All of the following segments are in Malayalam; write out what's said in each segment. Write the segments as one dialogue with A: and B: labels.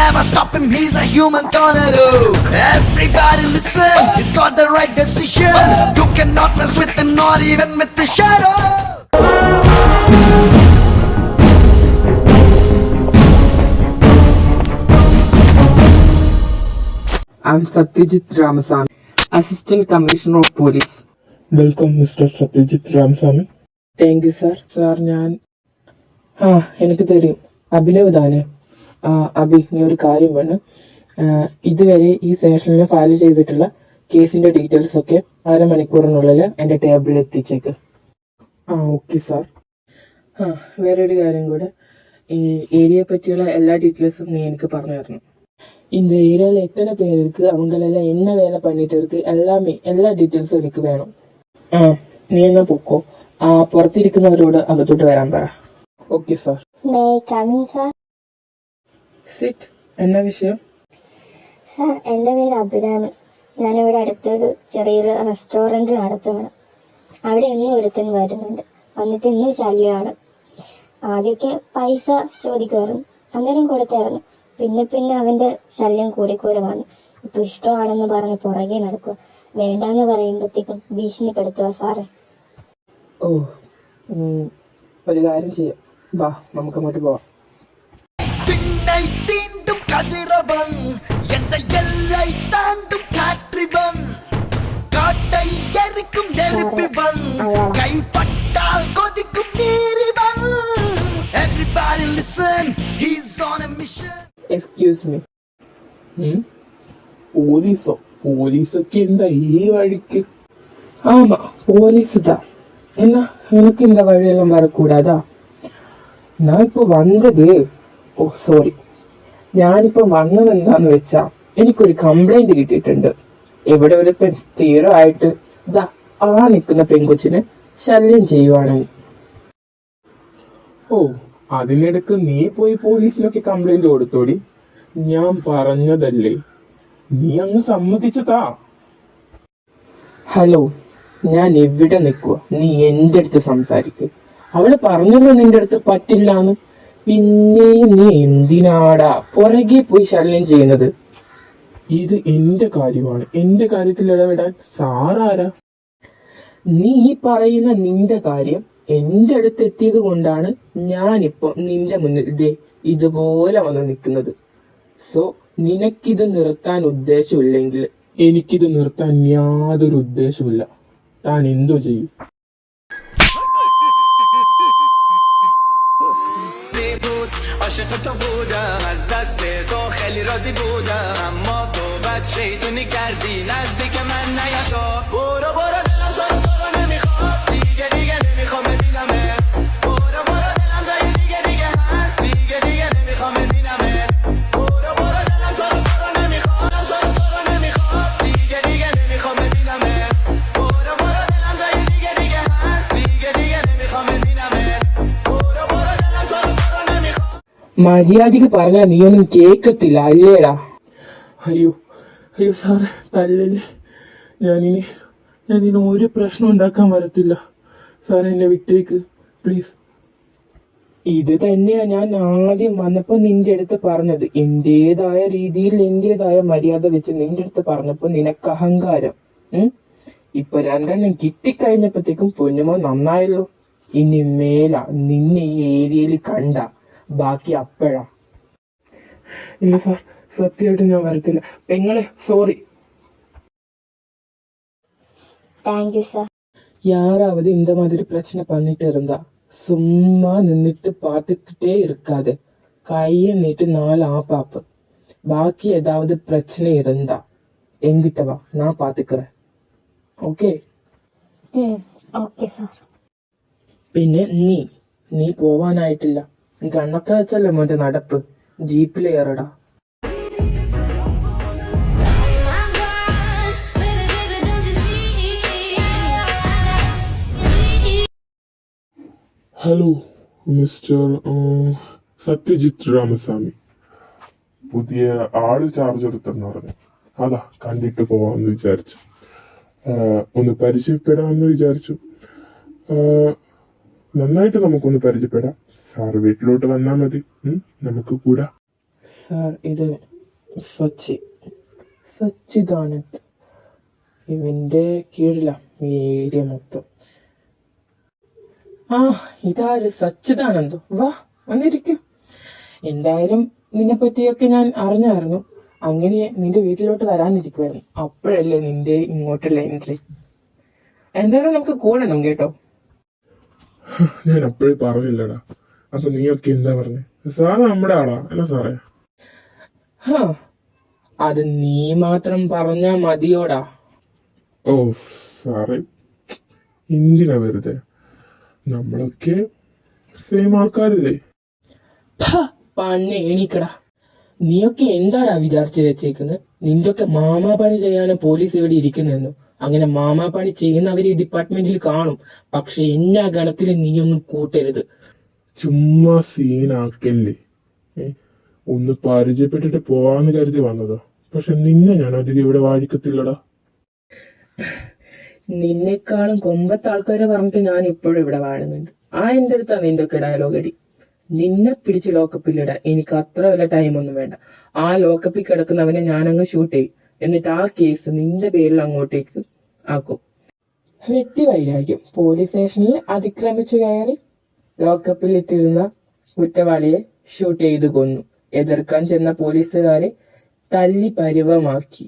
A: never stop him, he's a human tornado. Everybody listen, he's got the right decision. You cannot mess with him, not even with the shadow.
B: I'm Satyajit Ramasamy, Assistant Commissioner of Police.
C: Welcome mister Satyajit Ramaswamy.
B: Thank you sir. Sir ഞാൻ എനിക്ക് തരും അഭിനവ് താനെ. അഭി, നീ ഒരു കാര്യം വേണം. ഇതുവരെ ഈ സെഷനിൽ ഫയൽ ചെയ്തിട്ടുള്ള കേസിന്റെ ഡീറ്റെയിൽസ് ഒക്കെ അരമണിക്കൂറിനുള്ളിൽ എൻ്റെ ടേബിളിൽ എത്തിച്ചേക്ക്.
C: Okay sir.
B: വേറൊരു കാര്യം കൂടെ, ഈ ഏരിയയെ പറ്റിയുള്ള എല്ലാ ഡീറ്റെയിൽസും നീ എനിക്ക് പറഞ്ഞു തരണം. இந்த ஏரியாவில் எத்தனை பேர் இருக்கு, அவங்களெல்லாம் என்ன வேலை பண்ணிட்டு இருக்கு, எல்லாமே എല്ലാ ഡീറ്റെയിൽസും എനിക്ക് വേണം. നീ എന്നാ പൊക്കോ. പുറത്തിരിക്കുന്നവരോട് അകത്തോട്ട് വരാൻ പറ.
C: Okay sir.
B: സിറ്റ്. എന്നാ വിഷയം?
D: സാർ, എൻ്റെ പേര് അഭിരാമി. ഞാനിവിടെ അടുത്തൊരു ചെറിയൊരു റെസ്റ്റോറൻറ്റ് നടത്തുകയാണ്. അവിടെ ഇന്നും ഒരുത്തൻ വരുന്നുണ്ട്. വന്നിട്ട് ഇന്നും ശല്യമാണ്. ആദ്യമൊക്കെ പൈസ ചോദിക്കുമായിരുന്നു, അന്നേരം കൊടുത്തായിരുന്നു. പിന്നെ അവന്റെ ശല്യം കൂടി വന്നു. ഇപ്പൊ ഇഷ്ടമാണെന്ന് പറഞ്ഞ് പുറകെ നടക്കുക. വേണ്ടാന്ന് പറയുമ്പോഴത്തേക്കും ഭീഷണിപ്പെടുത്തുക സാറേ.
B: ഒരു കാര്യം ചെയ്യാം, വാ നമുക്ക് അങ്ങോട്ട് പോവാം. Excuse me.
C: പോലീസൊക്കെ എന്താ ഈ വഴിക്ക്?
B: ஆமா, போலீஸ் தான். என்ன எனக்கு இந்த வழியெல்லாம் வரக்கூடாதா? நான் இப்போ வந்தது സോറി ഞാനിപ്പോ വന്നത് എന്താന്ന് വെച്ചാ, എനിക്കൊരു കംപ്ലൈന്റ് കിട്ടിയിട്ടുണ്ട്. ഇവിടെ ഒരുത്തൻ തീരായിട്ട് ഇതാ നിൽക്കുന്ന പെൺകൊച്ചിനെ ശല്യം ചെയ്യുവാണെങ്കിൽ.
C: അതിനിടക്ക് നീ പോയി പോലീസിലൊക്കെ കംപ്ലൈന്റ് കൊടുത്തോടി. ഞാൻ പറഞ്ഞതല്ലേ, നീ അങ്ങ് സമ്മതിച്ചതാ.
B: ഹലോ, ഞാൻ എവിടെ നിൽക്കുക, നീ എന്റെ അടുത്ത് സംസാരിക്കുക. അവള് പറഞ്ഞല്ലോ നിന്റെ അടുത്ത് പറ്റില്ലാന്ന്. പിന്നെയും നീ എന്തിനാടാ പുറകെ പോയി ശല്യം ചെയ്യുന്നത്?
C: ഇത് എന്റെ കാര്യമാണ്, എന്റെ കാര്യത്തിൽ ഇടപെടാൻ സാറാരാ?
B: നീ പറയുന്ന നിന്റെ കാര്യം എന്റെ അടുത്ത് എത്തിയത് കൊണ്ടാണ് ഞാനിപ്പോ നിന്റെ മുന്നിൽ ഇതുപോലെ വന്ന് നിൽക്കുന്നത്. സോ നിനക്കിത് നിർത്താൻ ഉദ്ദേശമില്ലെങ്കിൽ
C: എനിക്കിത് നിർത്താൻ യാതൊരു ഉദ്ദേശമില്ല. താൻ എന്തോ ചെയ്യും.
E: عاشق تو بودم از دست تو خیلی راضی بودم اما تو بد شیطونی کردی نزدیک من نیا تو برو دلم تو رو نمیخواد دیگه نمیخوام ببینمت برو دلم جای دیگه هست دیگه نمیخوام ببینمت برو دلم تو رو نمیخواد دیگه نمیخوام ببینمت برو دلم جای دیگه هست دیگه نمیخوام ببینمت برو دلم تو رو نمیخواد.
B: മര്യാദക്ക് പറഞ്ഞാ നീയൊന്നും കേക്കത്തില്ല അല്ലേടാ?
C: അയ്യോ സാറേ, തല്ലല്ലേ. ഞാനിനി ഒരു പ്രശ്നം ഉണ്ടാക്കാൻ വരത്തില്ല സാറേ, എന്നെ വിട്ടേക്ക് പ്ലീസ്.
B: ഇത് തന്നെയാ ഞാൻ ആദ്യം വന്നപ്പോ നിന്റെ അടുത്ത് പറഞ്ഞത്. എന്റേതായ രീതിയിൽ എന്റേതായ മര്യാദ വെച്ച് നിന്റെ അടുത്ത് പറഞ്ഞപ്പോ നിനക്ക് അഹങ്കാരം. ഇപ്പൊ രണ്ടെണ്ണം കിട്ടിക്കഴിഞ്ഞപ്പോഴത്തേക്കും പൊന്നുമോ നന്നായല്ലോ. ഇനി മേല നിന്നെ ഈ ഏരിയയിൽ കണ്ട ബാക്കി അപ്പഴാ.
C: ഇല്ല സാർ, സത്യമായിട്ട് ഞാൻ വരത്തില്ല. പെങ്ങളെ സോറി.
D: Thank you sir.
B: யாராவது இந்த மாதிரி பிரச்சனை பண்ணிட்டு இருந்தா சும்மா நின்றுட்டு பார்த்துக்கிட்டே இருக்காது. கையை நீட்டு 4 ஆப்பாப்பு. பாக்கி ஏதாவது பிரச்சனை இருந்தா என்கிட்ட வா, நான் பாத்துக்கிறேன். ഓക്കെ?
D: Okay sir.
B: പിന്നെ നീ പോവാനായിട്ടില്ല. കണ്ണൊക്കെ വെച്ചല്ലേ മോന്റെ നടപ്പ്. ജീപ്പിൽ കയറടാ.
C: Hello mister Satyajit Ramaswamy. പുതിയ ആള് ചാർജ് എടുത്തെന്ന് പറഞ്ഞു. അതാ കണ്ടിട്ട് പോവാമെന്ന് വിചാരിച്ചു. ഒന്ന് പരിചയപ്പെടാമെന്ന് വിചാരിച്ചു. നന്നായിട്ട് നമുക്കൊന്ന് പരിചയപ്പെടാം. സാറ് വീട്ടിലോട്ട് വന്നാൽ മതി, നമുക്ക് കൂടാ.
B: സാർ ഇത് സച്ചിദാനന്ദ് ഇവന്റെ കീഴിലാ ഈ ഏരിയ മൊത്തം. ആ ഇതാര് സച്ചിദാനന്ദോ? വാ വന്നിരിക്കും. എന്തായാലും നിന്നെ പറ്റിയൊക്കെ ഞാൻ അറിഞ്ഞായിരുന്നു. അങ്ങനെ നിന്റെ വീട്ടിലോട്ട് വരാനിരിക്കുമായിരുന്നു. അപ്പോഴല്ലേ നിന്റെ ഇങ്ങോട്ടുള്ള എൻട്രി. എന്തായാലും നമുക്ക് കൂടണം കേട്ടോ.
C: ഞാൻ അപ്പോഴേ പറഞ്ഞില്ലടാ. അപ്പൊ നീയൊക്കെ എന്താ പറഞ്ഞേ? സാറ് നമ്മുടെ ആളാ അല്ല സാറേ?
B: ഹാ അത് നീ മാത്രം പറഞ്ഞാ മതിയോടാ.
C: ഓ സാറേ, എന്തിനാ വെറുതെ? നമ്മളൊക്കെ സെയിം ആൾക്കാരല്ലേ?
B: പന്നെ എണീക്കടാ. നീയൊക്കെ എന്താടാ വിചാരിച്ചു വെച്ചേക്കുന്നത്? നിന്റെയൊക്കെ മാമാപണി ചെയ്യാനും പോലീസ് ഇവിടെ ഇരിക്കുന്നെന്നു. അങ്ങനെ മാമാപണി ചെയ്യുന്നവർ ഈ ഡിപ്പാർട്ട്മെന്റിൽ കാണും. പക്ഷെ എല്ലാ ഗണത്തിലും നീയൊന്നും കൂട്ടരുത്.
C: ചുമ്മാ സീനാക്കല്ലേ. ഒന്ന് പരിചയപ്പെട്ടിട്ട് പോവാന്ന് കരുതി വന്നതാ. പക്ഷെ നിന്നെ ഞാൻ അധികം ഇവിടെ വാഴിക്കത്തില്ലടാ.
B: നിന്നെക്കാളും കൊമ്പത്തെ ആൾക്കാരെ പറഞ്ഞിട്ട് ഞാൻ ഇപ്പോഴും ഇവിടെ വാഴുന്നുണ്ട്. എന്റെ അടുത്താ നിന്റെ ഒക്കെ ഡയലോഗ് അടി. നിന്നെ പിടിച്ച് ലോക്കപ്പിലിടാൻ എനിക്ക് അത്ര വല്ല ടൈമൊന്നും വേണ്ട. ആ ലോക്കപ്പിൽ കിടക്കുന്നവനെ ഞാനങ്ങ് ഷൂട്ട് ചെയ്യും. എന്നിട്ട് ആ കേസ് നിന്റെ പേരിൽ അങ്ങോട്ടേക്ക് ആക്കും. വ്യക്തിവൈരാഗ്യം. പോലീസ് സ്റ്റേഷനിൽ അതിക്രമിച്ചു കയറി ലോക്കപ്പിൽ ഇട്ടിരുന്ന കുറ്റവാളിയെ ഷൂട്ട് ചെയ്ത് കൊന്നു. എതിർക്കാൻ ചെന്ന പോലീസുകാരെ തല്ലി പരുവമാക്കി.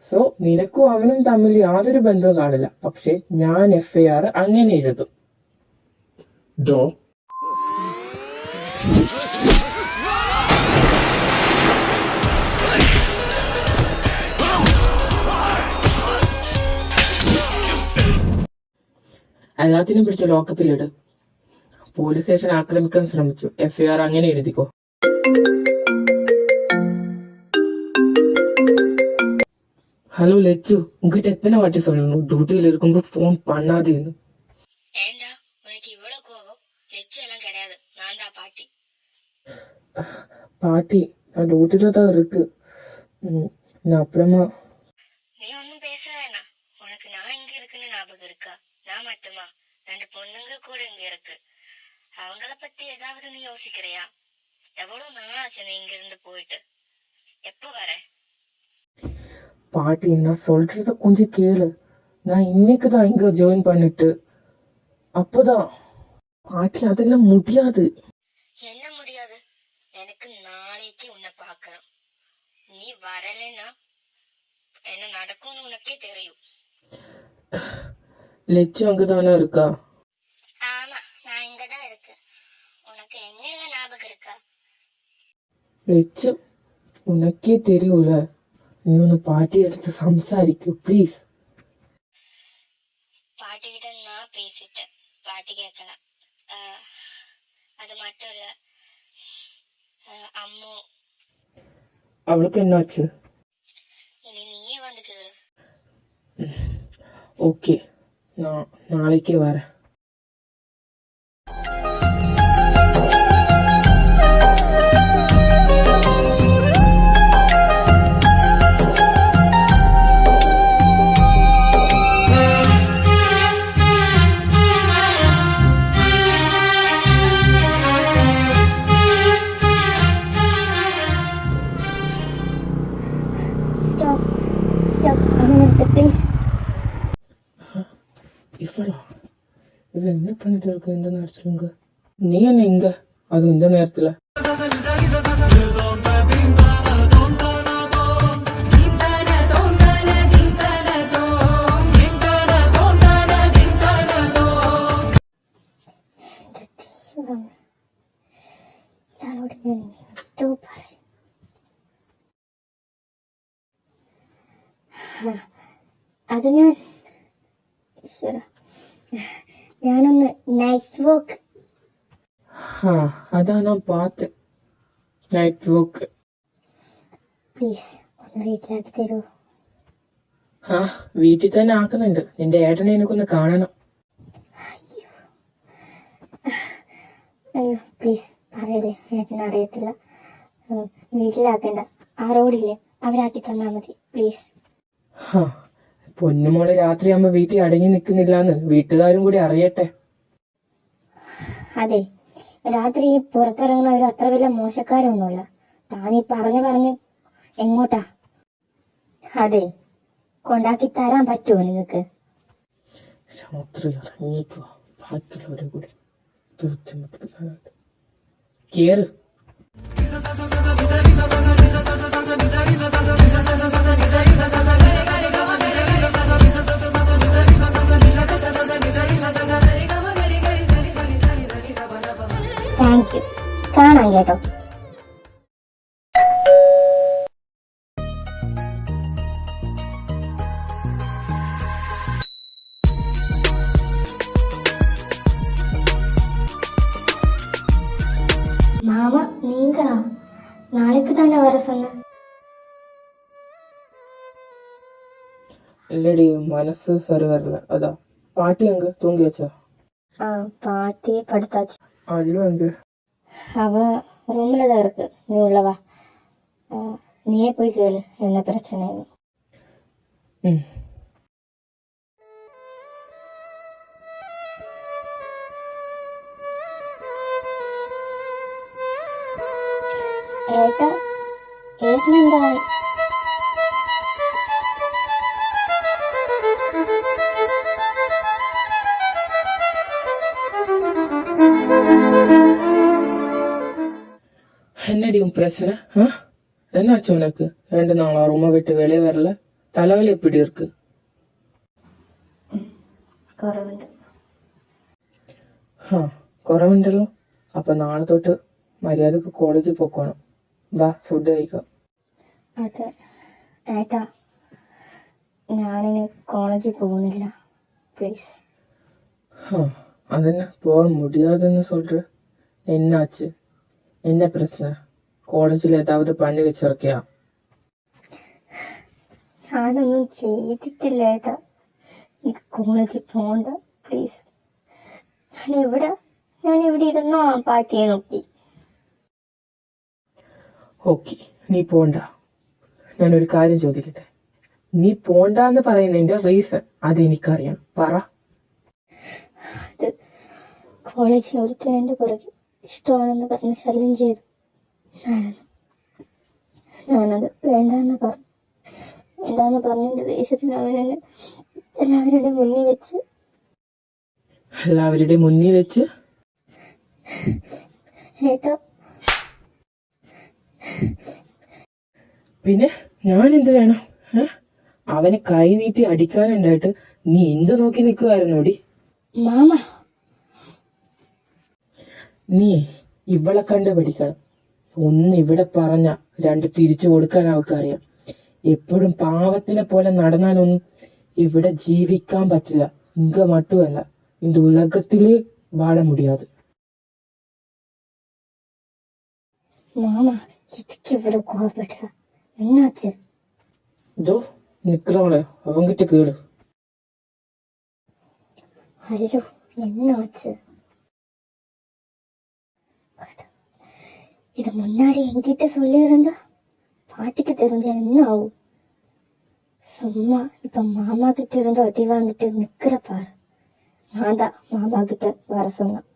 B: സോ നിനക്കും അവനും തമ്മിൽ യാതൊരു ബന്ധവും കാണില്ല. പക്ഷെ ഞാൻ FIR അങ്ങനെ എഴുതും.
C: ഡോ
B: എല്ലാത്തിനും പിടിച്ച ലോക്കപ്പിലിട്. പോലീസ് സ്റ്റേഷൻ ആക്രമിക്കാൻ ശ്രമിച്ചു. FIR അങ്ങനെ എഴുതിക്കോ. ஹலோ லெச்சு, உங்ககிட்ட எத்தனை வாட்டி சொல்லணும் டியூட்டியில் இருக்கும்போது ஃபோன் பண்ணாதேன்னு.
D: ஏண்டா உனக்கு இவ்வளவு கோபம்? லெச்சு எல்லாம் கிடையாது, நான் தான் பாட்டி.
B: பாட்டி நான் டியூட்டியில தான் இருக்கு. நான் அப்புறமா.
D: நீ ஒன்னும் பேச வேணாம். உனக்கு நான் இங்க இருக்குன்னு ஞாபகம் இருக்கா? நான் மட்டுமா? 2 பொண்ணுங்க கூட இங்க இருக்கு. அவங்கள பத்தி ஏதாவது நீ யோசிக்கிறியா? எவ்வளவு நாளாச்சு நீ இங்க இருந்து போயிட்டு? எப்ப வர?
B: பாட்டி நான் சொல்றத கொஞ்சம் கேளு. நான் இன்னைக்கு தான் இங்க ஜாயின் பண்ணிட்டு அப்போதான். பாட்டி அதெல்லாம் முடியாது.
D: என்ன முடியாது? எனக்கு நாளைக்கு உன்னை பார்க்கணும். நீ வரலைன்னா என்ன நடக்கும்னு உனக்கே தெரியும்.
B: லெச்சு அங்கதானே இருக்கா?
D: ஆமா, நான் இங்கதான் இருக்கேன். உனக்கு என்னெல்லாம் ஞாபகம் இருக்கா?
B: லெச்சு உனக்கே தெரியும்ல. நீ ஒன்று பாட்டி எடுத்து സംസാരിക്കൂ പ്ലീസ്.
D: பாட்டிக்கிட்ட நான் பேசிட்டேன். பாட்டி கேட்கலாம். அது மட்டும் இல்ல, அம்மு.
B: அவளுக்கு என்னாச்சு?
D: இனி நீயே வந்து கேளு.
B: ஓகே, நான் நாளைக்கே வரேன்.
D: ஸ்டாப், அங்க நிறுத்து ப்ளீஸ்.
B: இவளா? இவ என்ன பண்ணிட்டு இருக்க இந்த நேரத்துலங்க? நீ என்ன இங்க, அதுவும் இந்த நேரத்துல?
D: അത് ഞാനൊന്ന് നൈറ്റ് വോക്ക്.
B: അതാ ഞാൻ പാത്ത്. Night walk.
D: പ്ലീസ് ഒന്ന് വീട്ടിലാക്കി തരൂ.
B: വീട്ടിൽ തന്നെ ആക്കുന്നുണ്ട്. നിന്റെ ഏട്ടനെ എനിക്കൊന്ന് കാണണം.
D: അയ്യോ പ്ലീസ് പറയല്ലേ, ഏട്ടനറിയത്തില്ല. വീട്ടിലാക്കണ്ട, ആ റോഡില്ലേ അവിടെ ആക്കി തന്നാ മതി പ്ലീസ്.
B: പൊന്നുമോള് രാത്രിയാകുമ്പോ വീട്ടിൽ അടങ്ങി നിൽക്കുന്നില്ലാന്ന് വീട്ടുകാരും കൂടി അറിയട്ടെ.
D: അതെ, രാത്രി പുറത്തിറങ്ങുന്നവർ അത്ര വലിയ മോശക്കാരൊന്നുമില്ല. താനീ പറഞ്ഞ് എങ്ങോട്ടാ? അതെ, കൊണ്ടാക്കി തരാൻ പറ്റുമോ നിങ്ങക്ക്?
B: രാത്രി ഇറങ്ങിക്കുക ബാക്കിയുള്ളവരെ കൂടി ബുദ്ധിമുട്ടിപ്പിക്കാനായിട്ട്. കേറ്.
D: Thank you. കാണാം കേട്ടോ. மாமா நீங்களா? நாளைக்கு தானே வர சொன்ன.
B: இல்லடி, மனசு சரி வரல. அதான் பாட்டி அங்க தூங்கியாச்சா?
D: பாட்டி படுத்தாச்சு.
B: அல்லு அங்க
D: அவ ரூம்ல தான் இருக்கு. நீ உள்ளவா, நீயே போய் கேளு என்ன பிரச்சனைன்னு.
B: ம்.
D: ഏട്ടാ, ഏട്ടനെന്താ?
B: என்னடி உன் பிரச்சனை? என்னாச்சு உனக்கு? 2 நாளா ரூமை விட்டு வெளியே வரல? தலைவலி எப்படி இருக்கு? കുറവുണ്ടല്ലോ. അപ്പൊ നാളെ തൊട്ട് മര്യാദക്ക് കോളേജിൽ പോക്കോണം. വാ, ഫുഡ് കഴിക്കാം.
D: അതെ ഏട്ടാ, ഞാനിനി കോളേജിൽ പോകുന്നില്ല, പ്ലീസ്.
B: அதென்ன போக முடியாதுன்னு சொல்ற? என்னாச்சு? என்ன பிரச்சனை? കോളേജിൽ ഏതാവത് പണി വെച്ചിറക്കിയാ?
D: ഞാനൊന്നും ചെയ്തിട്ടില്ല ഏട്ടാ. എനിക്ക് കോളേജിൽ പോകണ്ട, പ്ലീസ്. ഞാനിവിടെ ഇരുന്നോ പാറ്റിയെ നോക്കി.
B: ഓക്കെ, നീ പോണ്ട. ഞാനൊരു കാര്യം ചോദിക്കട്ടെ? നീ പോണ്ടെന്ന് പറയുന്നതിന്റെ റീസൺ അതെനിക്കറിയാം. പറ.
D: അത് കോളേജിൽ ഒരുത്തൻ എന്റെ പുറകെ ഇഷ്ടമാണെന്ന് പറഞ്ഞ് ശല്യം ചെയ്തു. ഞാനത് വേണ്ടാന്ന് പറഞ്ഞതിന്റെ ദേഷ്യത്തിന് അവനെന്നെ എല്ലാവരുടെ മുന്നിൽ വെച്ച് ഏട്ടാ,
B: പിന്നെ ഞാൻ എന്ത് വേണം? അവനെ കൈ നീട്ടി അടിക്കാനുണ്ടായിട്ട് നീ എന്ത് നോക്കി നിൽക്കുമായിരുന്നോടി?
D: മാമ,
B: നീ ഇവളെ കണ്ട് പഠിക്കണം. ഒന്ന് ഇവിടെ പറഞ്ഞ 2 തിരിച്ചു കൊടുക്കാൻ അവൾക്കറിയാം. എപ്പോഴും പാവത്തിനെ പോലെ നടന്നാലൊന്നും ഇവിടെ ജീവിക്കാൻ പറ്റില്ല. ഇങ്ക മട്ടുമല്ല, இந்த உலகத்திலே வாழ முடியாது.
D: மாமா, இதுக்கு இவ்வளவு கோவப்படுற? என்னாச்சு?
B: இதோ நிக்கிறவளே, அவங்கிட்ட கேளு.
D: ஐயோ, என்னாச்சு? இது முன்னாடி என்கிட்ட சொல்லியிருந்தா பாட்டிக்கு தெரிஞ்ச என்ன ஆகும்? சும்மா இப்ப மாமா கிட்ட இருந்து அடி வாங்கிட்டு நிக்கிற பாரு. நான் தான் மாமா கிட்ட வர சொன்னேன்.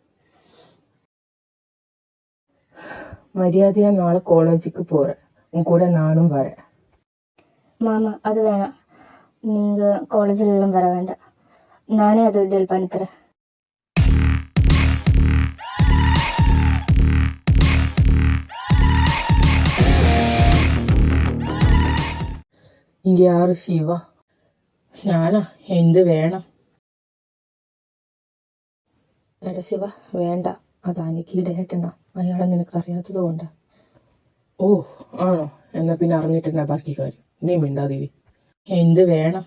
B: மரியாதையா நாளை காலேஜுக்கு போறேன். உன் கூட நானும் வரேன்.
D: மாமா, அது வேணாம். நீங்க காலேஜில் எல்லாம் வர வேண்டாம். நானே அது டீல் பண்ணிக்கிறேன்.
B: ഇങ്ങ ആര്? ശിവ? ഞാനാ? എന്ത് വേണം? എടാ ശിവ, വേണ്ട. അതാനിക്ക് ഇടേട്ടണ്ട. അയാളെ നിനക്കറിയാത്തത് കൊണ്ട്. ഓ ആണോ? എന്നാ പിന്നെ അറിഞ്ഞിട്ടെന്നാ ബാക്കി കാര്യം. നീ മിണ്ടാതിരി. എന്ത് വേണം?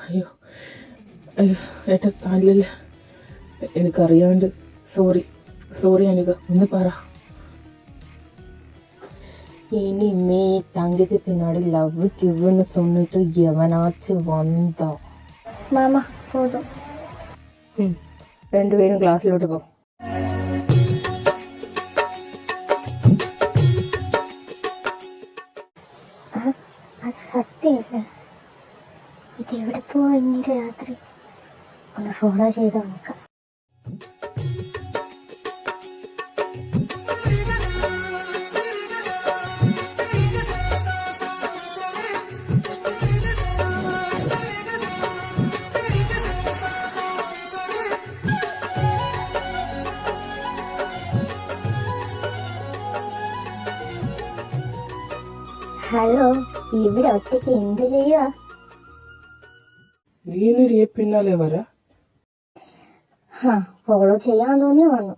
B: അയ്യോ അയ്യോ, ഏട്ടാ തല്ലല്ല. എനിക്കറിയാണ്ട്. സോറി അനിക, ഒന്ന് പറ. ഇനിമേ തങ്കച്ചി പിന്നാടി ലവ് കിവെന്ന് சொன்னிட்டு എവനാച്ച് വന്നോ?
D: മാമ, പോതും.
B: 2 പേരും ക്ലാസ്സിലോട്ട് പോ.
D: സത്യമല്ല, ഇത് എവിടെ പോവാ ഇങ്ങനെ രാത്രി? ഒന്ന് ഫോളോ ചെയ്ത് നോക്കാം. ഹലോ, ഇവിടെ ഒറ്റയ്ക്ക് എന്ത് ചെയ്യുക?
B: നീ എന്നൊരു പിന്നാലെ വരാ.
D: ഫോളോ ചെയ്യാൻ തോന്നി വന്നു.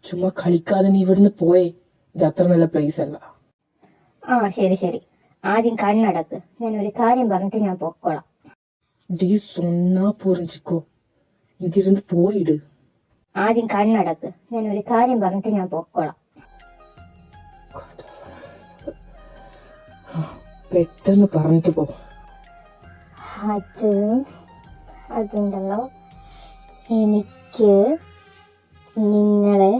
B: ചുമ്മാ കളിക്കാതെ നീ ഇവിടുന്ന് പോയേ. ഇത് അത്ര നല്ല പ്ലേസ് അല്ല.
D: ശരി ശരി, ആദ്യം കണ്ണടക്ക്. ഞാൻ ഒരു കാര്യം പറഞ്ഞിട്ട് ഞാൻ പൊക്കോളാം.
B: சொன்னா புரிஞ்சுக்கோ. இங்கிருந்து போயிடு.
D: ആദ്യം കണ്ണടക്ക്. ഞാൻ ഒരു കാര്യം പറഞ്ഞിട്ട് ഞാൻ പൊക്കോളാം.
B: പെട്ടെന്ന് പറഞ്ഞിട്ട് പോ.
D: അതുണ്ടല്ലോ, എനിക്ക് നിങ്ങളെ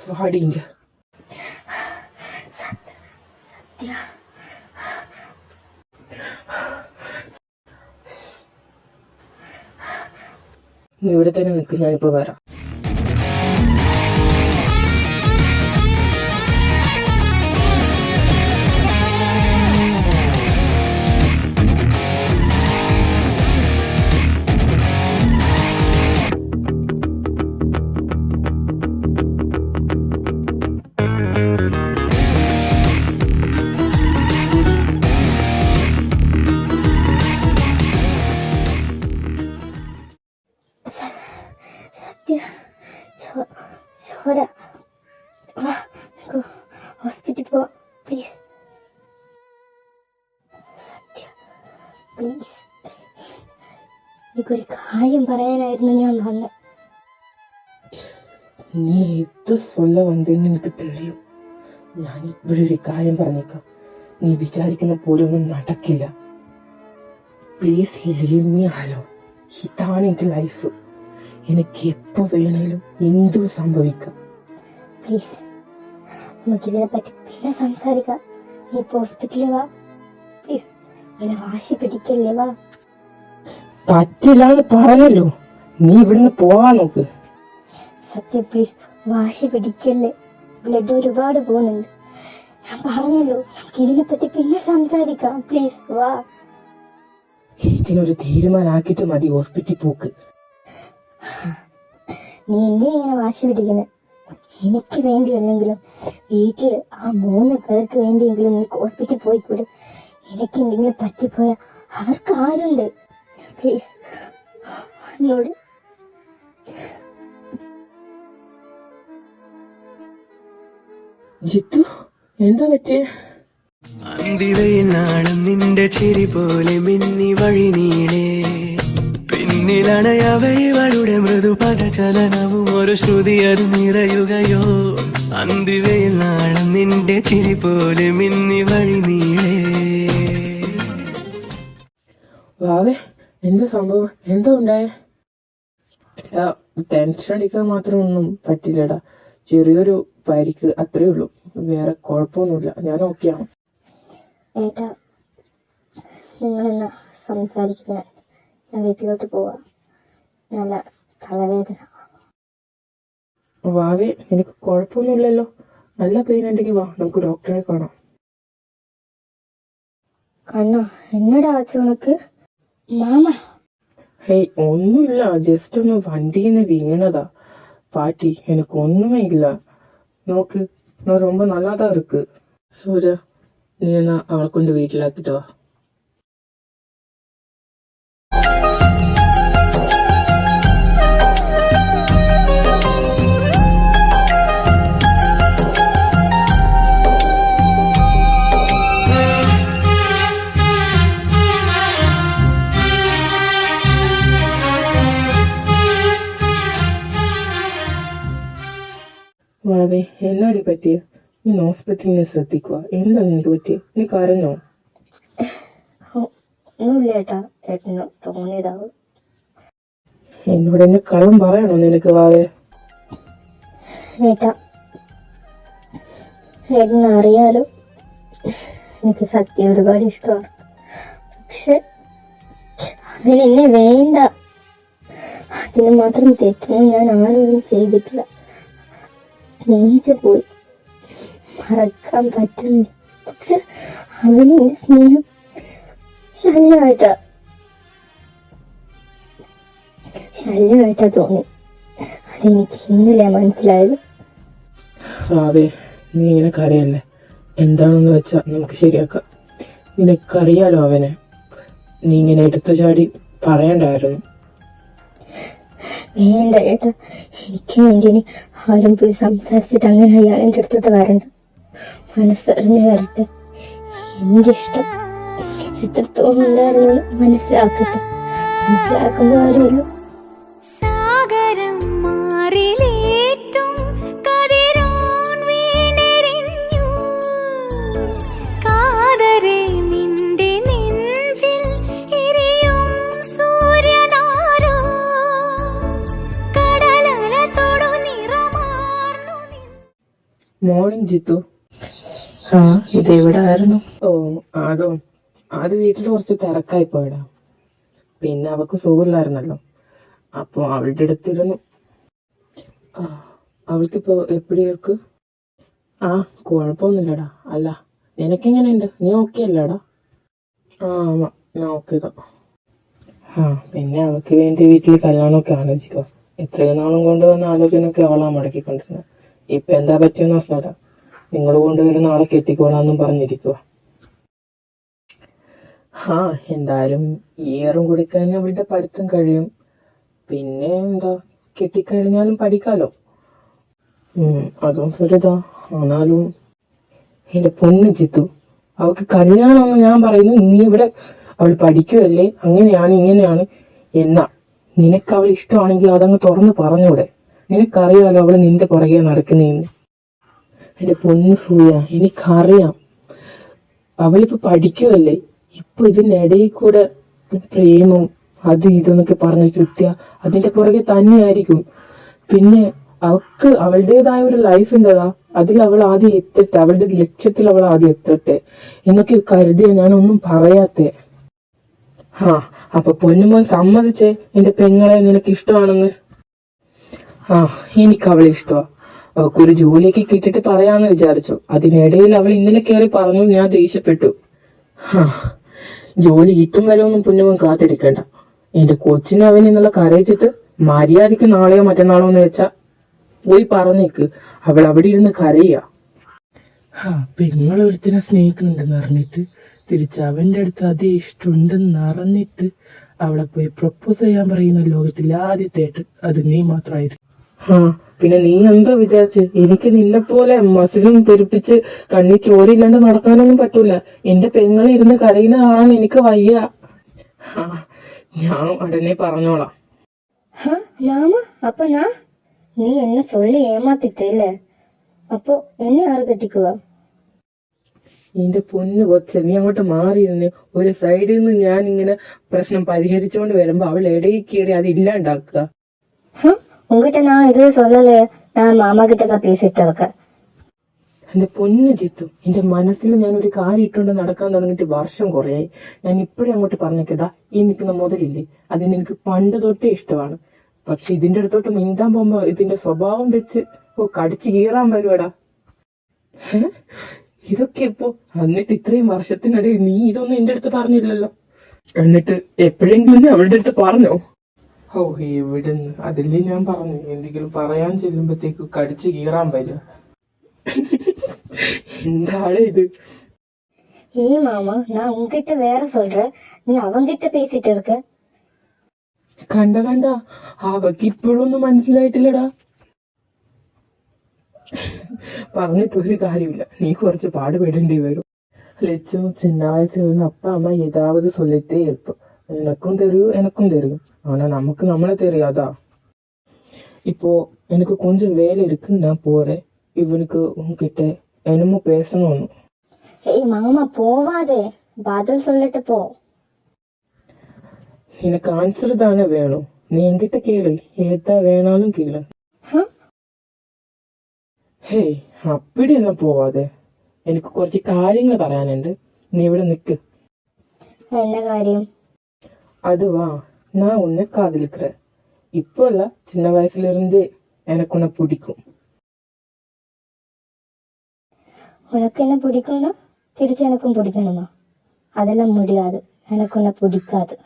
B: വാടിങ്ക. നീ ഇവിടെ തന്നെ നിൽക്കും, ഞാനിപ്പോ വരാം.
D: ചോര, ഹോസ്പിറ്റലിൽ പോ പ്ലീസ്. സത്യ പ്ലീസ്, എനിക്കൊരു കാര്യം പറയാനായിരുന്നു ഞാൻ വന്നത്.
B: നീ എത് சொல்ல വന്നെന്ന് എനിക്ക് தெரியும். ഞാൻ ഇവിടെ ഒരു കാര്യം പറഞ്ഞേക്കാം. നീ വിചാരിക്കുന്ന പോലെ ഒന്നും നടക്കില്ല. Please leave me alone. ഇതാണ് എന്റെ ലൈഫ്. എനിക്ക് എപ്പോ വേണേലും എന്തും സംഭവിക്കാം.
D: പ്ലീസ്, നമുക്കിതിനെ പറ്റി പിന്നെ സംസാരിക്കാം. നീ ഇപ്പൊ ഹോസ്പിറ്റലിൽ വാ പ്ലീസ്. ഇങ്ങനെ വാശി പിടിക്കല്ലേ, വാ.
B: പറ്റില്ലാന്ന് പറഞ്ഞല്ലോ. നീ ഇവിടുന്ന് പോവാൻ നോക്ക്.
D: സത്യം പ്ലീസ്, വാശി പിടിക്കല്ലേ. ബ്ലഡ് ഒരുപാട് പോകുന്നുണ്ട്. ഞാൻ പറഞ്ഞല്ലോ, നമുക്ക് ഇതിനെ പറ്റി പിന്നെ സംസാരിക്കാം. പ്ലീസ് വാ.
B: ഇതിനൊരു തീരുമാനാക്കിട്ട് മതി ഹോസ്പിറ്റലിൽ പോക്ക്.
D: നീ എന്തിനാ ഇങ്ങനെ വാശി പിടിക്കുന്നത്? എനിക്ക് വേണ്ടിയല്ലെങ്കിലും വീട്ടില് ആ 3 പേർക്ക് വേണ്ടിയെങ്കിലും നിനക്ക് ഹോസ്പിറ്റലിൽ പോയിക്കൂടെ? എനിക്ക് എന്തെങ്കിലും പറ്റിപ്പോയാൽ അവർക്ക് ആരുണ്ട്? പ്ലീസ് എന്നോട്.
B: ജിത്തു, എന്താ പറ്റിയേ?
E: അന്തിവയിൽ നാളും നിന്റെ ചിരി പോലെ മിന്നി വഴി നീളേ, പിന്നിലണയവയുടെ മൃദു പദചലനവും ഒരു ശ്രുതി അത് നിറയുകയോ. അന്തിവയിൽ നാളും നിന്റെ ചിരി പോലെ മിന്നി വഴി നീളേ.
B: വാവേ, എന്താ സംഭവം? എന്താ ഉണ്ടായേ? എടാ, ടെൻഷൻ അടിക്കാൻ മാത്രം ഒന്നും പറ്റില്ലടാ. ചെറിയൊരു പരിക്ക്, അത്രേ ഉള്ളൂ. വേറെ കുഴപ്പമൊന്നുമില്ല. ഞാൻ ഓക്കെയാണ്.
D: ഏട്ടാ, നിങ്ങളെന്നാ സംസാരിക്കുന്ന, ഞാൻ വീട്ടിലോട്ട് പോവാ. നല്ല തലവേദന.
B: വാവേ, എനിക്ക് കുഴപ്പമൊന്നുമില്ലല്ലോ. നല്ല പെയിൻ ഉണ്ടെങ്കിൽ വാ, നമുക്ക് ഡോക്ടറെ കാണാം.
D: കണ്ണോ, എന്നടാ ഉണക്ക്? മാമ?
B: ഹേയ്, ഒന്നുമില്ല. ജസ്റ്റ് ഒന്ന് വണ്ടിയിൽ നിന്ന് വീണതാ പാട്ടി. എനിക്ക് ഒന്നുമേ ഇല്ല. നോക്ക്, ഞാൻ ரொம்ப നല്ലതാ ഇருக்கு. സൂര്യ, നീ എന്നാ അവളെ കൊണ്ട് വീട്ടിലാക്കിട്ട് വാ. വാവേ, എന്നാടി പറ്റിയ? നീ ഹോസ്പിറ്റലിനെ ശ്രദ്ധിക്കുക. എന്താ നിനക്ക് പറ്റിയ? നീ കരഞ്ഞോ?
D: ഒന്നുമില്ല ഏട്ടാ, ഏട്ടന് തോന്നിയതാവും.
B: എന്നോട് എന്നെ കള്ളം പറയണോ നിനക്ക്? വാവേ,
D: ഏട്ടാ, ഏട്ടനെ അറിയാലോ, എനിക്ക് സത്യം ഒരുപാട് ഇഷ്ടമാണ്. പക്ഷെ അവൻ എന്നെ വേണ്ട. അതിന് മാത്രം തെറ്റൊന്നും ഞാൻ ആരോടും ചെയ്തിട്ടില്ല. സ്നേഹിച്ചു പോയി, മറക്കാൻ പറ്റുന്നില്ല. പക്ഷെ അവന് എന്റെ സ്നേഹം ശല്യമായിട്ടാ തോന്നി. അതെനിക്ക് ഇന്നലെ മനസ്സിലായത്.
B: ഭാവേ, നീ ഇങ്ങനെ കരയല്ലേ. എന്താണെന്ന് വെച്ചാ നമുക്ക് ശരിയാക്കാം. നിനക്കറിയാലോ അവനെ. നീ ഇങ്ങനെ എടുത്തു ചാടി പറയണ്ടായിരുന്നു.
D: വേണ്ട ഏട്ടാ, എനിക്ക് വേണ്ടി ഇനി ആരും പോയി സംസാരിച്ചിട്ട് അങ്ങനെ അയാളെൻ്റെ അടുത്തോട്ട് വരണ്ട. മനസ്സറിഞ്ഞ് വരട്ടെ. എന്റെ ഇഷ്ടം എത്രത്തോളം ഉണ്ടായിരുന്നു മനസ്സിലാക്കട്ടെ. മനസ്സിലാക്കുമ്പോ ആരുമല്ലോ.
F: സാഗരം മാറിലേറ്റും കതിരോൻ വീണെരിഞ്ഞു. കാതരെ നിന്റെ നെഞ്ചിൽ എരിയും സൂര്യനാരോ. കടലല തൊടു നിറമാർന്നു
B: മോർണിംഗ് ജിത്തു. ആ, ഇതെവിടെ ആയിരുന്നു? ഓ, അത് വീട്ടിൽ കുറച്ച് തിരക്കായി പോയടാ. പിന്നെ അവക്ക് സുഖമില്ലായിരുന്നല്ലോ, അപ്പൊ അവളുടെ അടുത്തിരുന്നു. അവൾക്കിപ്പോ എപ്പിടിയേർക്ക്? ആ, കുഴപ്പമൊന്നുമില്ലടാ. അല്ല, നിനക്കെങ്ങനെയുണ്ട്? നീ ഓക്കെ അല്ലടാ? ഞാൻ ഓക്കേതാ. പിന്നെ അവക്ക് വേണ്ടി വീട്ടിൽ കല്യാണമൊക്കെ ആലോചിക്കുക. ഇത്രയും നാളും കൊണ്ടുവന്ന ആലോചനയൊക്കെ അവളാ മുടക്കിക്കൊണ്ടിരുന്നത്. ഇപ്പൊ എന്താ പറ്റിയെന്ന് അറിഞ്ഞൂടാ. നിങ്ങൾ കൊണ്ടുവരുന്ന ആളെ കെട്ടിക്കോളാന്നും പറഞ്ഞിരിക്കുക. എന്തായാലും ഈ ഇയറും കൂടി കഴിഞ്ഞാൽ അവളുടെ പഠിത്തം കഴിയും. പിന്നെ എന്താ, കെട്ടിക്കഴിഞ്ഞാലും പഠിക്കാലോ. അതും സുരതാ. ആണാലും എന്റെ പൊന്ന് ജിത്തു, അവൾക്ക് കല്യാണമെന്ന് ഞാൻ പറയുന്നു. നീ ഇവിടെ അവൾ പഠിക്കുമല്ലേ, അങ്ങനെയാണ് ഇങ്ങനെയാണ് എന്നാ. നിനക്ക് അവൾ ഇഷ്ടമാണെങ്കിൽ അതങ്ങ് തുറന്ന് പറഞ്ഞൂടെ? നിനക്കറിയാലോ അവള് നിന്റെ പുറകെ നടക്കുന്നേന്ന്. എന്റെ പൊന്നു സൂയ, എനിക്കറിയാം. അവളിപ്പോ പഠിക്കുമല്ലേ. ഇപ്പൊ ഇതിനിടയിൽ കൂടെ പ്രേമം അത് ഇതെന്നൊക്കെ പറഞ്ഞു ചുറ്റിയ അതിന്റെ പുറകെ തന്നെയായിരിക്കും. പിന്നെ അവൾക്ക് അവളുടേതായ ഒരു ലൈഫ് ഉണ്ടതാ. അതിൽ അവൾ ആദ്യം എത്തട്ടെ, അവളുടെ ലക്ഷ്യത്തിൽ അവൾ ആദ്യം എത്തട്ടെ എന്നൊക്കെ കരുതിയ ഞാനൊന്നും പറയാത്തെ. അപ്പൊ പൊന്നുമോൻ സമ്മതിച്ചേ എന്റെ പെങ്ങളെ നിനക്ക് ഇഷ്ടമാണെന്ന്? എനിക്ക് അവളെ ഇഷ്ടമാ. അവൾക്കൊരു ജോലിയൊക്കെ കിട്ടിയിട്ട് പറയാന്ന് വിചാരിച്ചു. അതിനിടയിൽ അവൾ ഇന്നലെ കയറി പറഞ്ഞു. ഞാൻ ദേഷ്യപ്പെട്ടു. ജോലി കിട്ടും വരെ ഒന്നും പൊന്നുമോൻ കാത്തിരിക്കണ്ട. എന്റെ കൊച്ചിനെ അവൻ എന്നുള്ള കരയിച്ചിട്ട് മര്യാദക്ക് നാളെയോ മറ്റന്നാളോ എന്ന് വെച്ചാ പോയി പറഞ്ഞേക്ക്. അവൾ അവിടെ ഇരുന്ന് കരയുക. പെങ്ങളൊരുത്തിനെ സ്നേഹിക്കുന്നുണ്ടെന്ന് അറിഞ്ഞിട്ട് തിരിച്ച് അവന്റെ അടുത്ത് അതേ ഇഷ്ടമുണ്ടെന്ന് അറിഞ്ഞിട്ട് അവളെ പോയി പ്രപ്പോസ് ചെയ്യാൻ പറയുന്ന ലോകത്തിൽ ആദ്യത്തേട്ട് അത് നീ മാത്രമായിരുന്നു. പിന്നെ നീ എന്തോ വിചാരിച്ച് എനിക്ക് നിന്നെ പോലെ മസിലും പെരുപ്പിച്ച് കണ്ണി ചോരയില്ലാണ്ട് നടക്കാനൊന്നും പറ്റൂല. എന്റെ പെങ്ങളെ ഇരുന്ന് കരയുന്ന കാണാൻ എനിക്ക് വയ്യ. ഞാൻ ഉടനെ പറഞ്ഞോളാം.
D: മാമ, അപ്പൊ നീ എന്നെ സൊള്ളി ഏമാത്തിട്ടല്ലേ? അപ്പൊ എന്നെ ആറ് കെട്ടിക്കുക?
B: നിന്റെ പൊന്നു കൊച്ച, നീ അങ്ങോട്ട് മാറിയിരുന്ന്. ഒരു സൈഡിൽ നിന്ന് ഞാൻ ഇങ്ങനെ പ്രശ്നം പരിഹരിച്ചോണ്ട് വരുമ്പോ അവൾ ഇടയിൽ കയറി അത് ഇല്ലാണ്ടാക്കുക.
D: ഉങ്കിட்ட நான் இது சொல்லல. நான் மாமா கிட்ட தான் பேசிட்டு இருக்கேன்.
B: എന്റെ പൊന്നു ജിത്തു, എന്റെ മനസ്സിൽ ഞാൻ ഒരു കാര്യം ഇട്ടുകൊണ്ട് നടക്കാൻ തുടങ്ങിയിട്ട് വർഷം കുറയായി. ഞാൻ ഇപ്പോഴും അങ്ങോട്ട് പറഞ്ഞേക്കതാ, ഈ നിൽക്കുന്ന മുതലില്ലേ, അതിന് എനിക്ക് പണ്ട് തൊട്ടേ ഇഷ്ടമാണ്. പക്ഷെ ഇതിന്റെ അടുത്തോട്ട് മിണ്ടാൻ പോകുമ്പോ ഇതിന്റെ സ്വഭാവം വെച്ച് കടിച്ചു കീറാൻ വരുവാടാ. ഇതൊക്കെ ഇപ്പോ എന്നിട്ട് ഇത്രയും വർഷത്തിനിടയിൽ നീ ഇതൊന്നും എന്റെ അടുത്ത് പറഞ്ഞില്ലല്ലോ. എന്നിട്ട് എപ്പോഴെങ്കിലും അവളുടെ അടുത്ത് പറഞ്ഞോ? എവിടുന്ന്? അതില്ലേ ഞാൻ പറഞ്ഞു, എന്തെങ്കിലും പറയാൻ ചെല്ലുമ്പോഴത്തേക്ക് കടിച്ചു കീറാൻ വരിക. എന്താണ് ഇത്?
D: மாமா, நான் உங்ககிட்ட வேற சொல்றேன், நீ அவங்கிட்ட பேசிட்டு இருக்க.
B: കണ്ട അവക്ക് ഇപ്പോഴൊന്നും മനസ്സിലായിട്ടില്ലടാ. പറഞ്ഞിട്ടൊരു കാര്യമില്ല, നീ കുറച്ച് പാടുപെടേണ്ടി വരും. ലച്ചു சின்ன வயசுல இருந்து அப்பா அம்மா ஏதாவது சொல்லிட்டே இருப்போம். எனக்கும் தெரியும் எனக்கும் தெரியும், ஆனா நமக்கு நம்மளே தெரியாதா. இப்போ எனக்கு கொஞ்சம் வேலை இருக்கு, நான் போறேன். இவனுக்கு உன்கிட்ட என்னமோ பேசணும்னு.
D: ஏய் மாமா, போவாதே, பதில் சொல்லிட்டு போ.
B: எனக்கு ஆன்சர் தானே வேணும். நீ என்கிட்ட கேளு, ஏதா வேணாலும் கேளு. ഹേയ്, അപ്പിടിയൊന്നും പോവാതെ. എനിക്ക് കുറച്ച് കാര്യങ്ങൾ പറയാനുണ്ട്. നീ ഇവിടെ നിക്ക്.
D: என்ன காரியம்?
B: அதுவா, நான் உன்னை காதலிக்கிறேன். இப்போ இல்ல, சின்ன வயசுல இருந்தே எனக்கு உன்னை பிடிக்கும்.
D: உனக்கு என்ன பிடிக்கும்னா തിരിച്ച് எனக்கும் பிடிக்கணுமா? அதெல்லாம் முடியாது. எனக்கு உன்னை பிடிக்காது.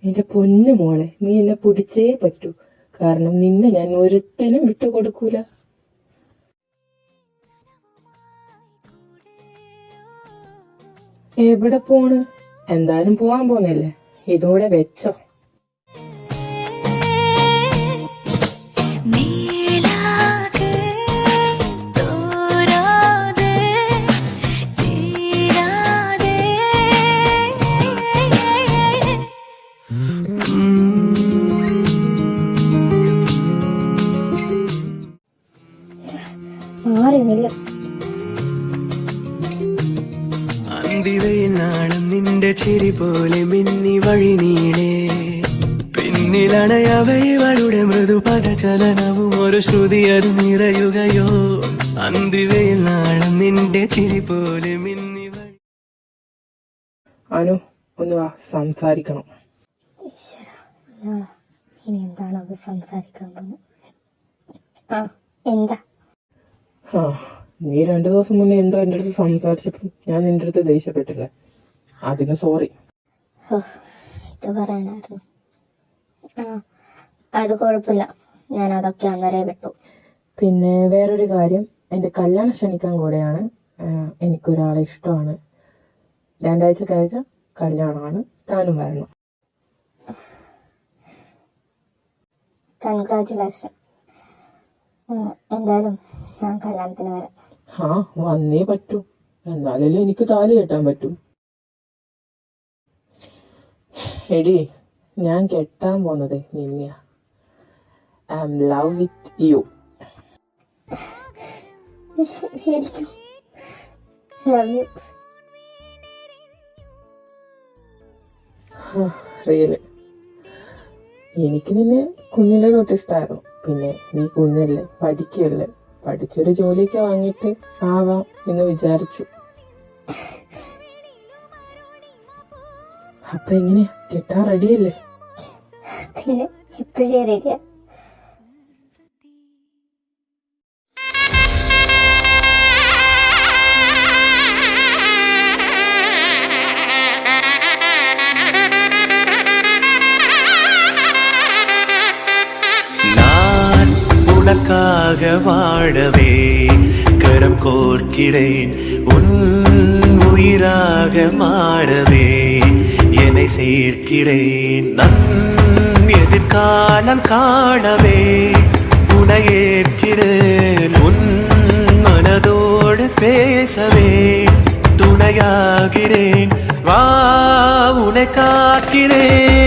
B: എന്റെ പൊന്നു മോളെ, നീ എന്നെ പിടിച്ചേ പറ്റൂ. കാരണം നിന്നെ ഞാൻ ഒരുത്തനും വിട്ടുകൊടുക്കൂല. എവിടെ പോണ്? എന്തായാലും പോവാൻ പോന്നില്ലേ, ഇതോടെ വെച്ചോ.
F: നീലാകെ തോരാതെ തീരാതെ
D: മാറി നില്ല.
E: അന്തിവയിൽ നാളം നിന്റെ ചിരി പോലെ മിന്നി വഴി നീളേ പിന്നിലണയവയുടെ മൃദുപദചലനവും ഒരു ശ്രുതി അത് നിറയുകയോ അന്തിവയിൽ നാളം നിന്റെ ചിരി പോലെ മിന്നി വഴി.
B: അനു, ഒന്ന് വാ, സംസാരിക്കണം.
D: ഈശ്വര, ഇയാളോ? ഇനി എന്താണ് അത് സംസാരിക്കാൻ പോകുന്നത്? ആ, എന്താ?
B: ആ, നീ 2 ദിവസം മുന്നേ എന്തോ എൻ്റെ അടുത്ത് സംസാരിച്ചപ്പോൾ ഞാൻ നിന്റെ അടുത്ത് ദേഷ്യപ്പെട്ടില്ലേ? അതിന് സോറി.
D: ഓ, ഇത് പറയാനായിരുന്നു. ആ, അത് കുഴപ്പമില്ല. ഞാൻ അതൊക്കെ അന്നേരം വിട്ടു.
B: പിന്നെ വേറൊരു കാര്യം, എൻ്റെ കല്യാണം ക്ഷണിക്കാൻ കൂടെയാണ്. എനിക്കൊരാളെ ഇഷ്ടമാണ്. 2 ആഴ്ച കഴിച്ച കല്യാണമാണ്. താനും വരണം.
D: കൺഗ്രാറ്റുലേഷൻ. എന്തായാലും ഞാൻ കല്യാണത്തിന് വരാം.
B: ആ, വന്നേ പറ്റൂ. എന്നാലല്ലേ എനിക്ക് താലി കെട്ടാൻ പറ്റൂ. എടി, ഞാൻ കെട്ടാൻ പോന്നത് നിന്നെയാ. I am love with you.
D: ശരിക്കും ലവ് യു.
B: റിയല്. എനിക്ക് നിന്നെ കുഞ്ഞിലെ തൊട്ട് ഇഷ്ടമായിരുന്നു. പിന്നെ നീ കുഞ്ഞല്ലേ, പഠിക്കല്ലേ, പഠിച്ചൊരു ജോലിയൊക്കെ വാങ്ങിയിട്ട് ആവാം എന്ന് വിചാരിച്ചു. അപ്പൊ എങ്ങനെ, കെട്ടാൻ റെഡിയല്ലേ?
D: പിന്നെ ഇപ്പോഴേ റെഡിയാ.
E: நான் உனக்காக வாழவே கரம் கோர்க்கிறேன் உன் உயிராக மாறவே என்னை சேர்க்கிறேன் நன் எதிர்காலம் காணவே உன்னை ஏற்கிறேன் உன் மனதோடு பேசவே துணையாகிறேன் வா உன்னை காக்கிறேன்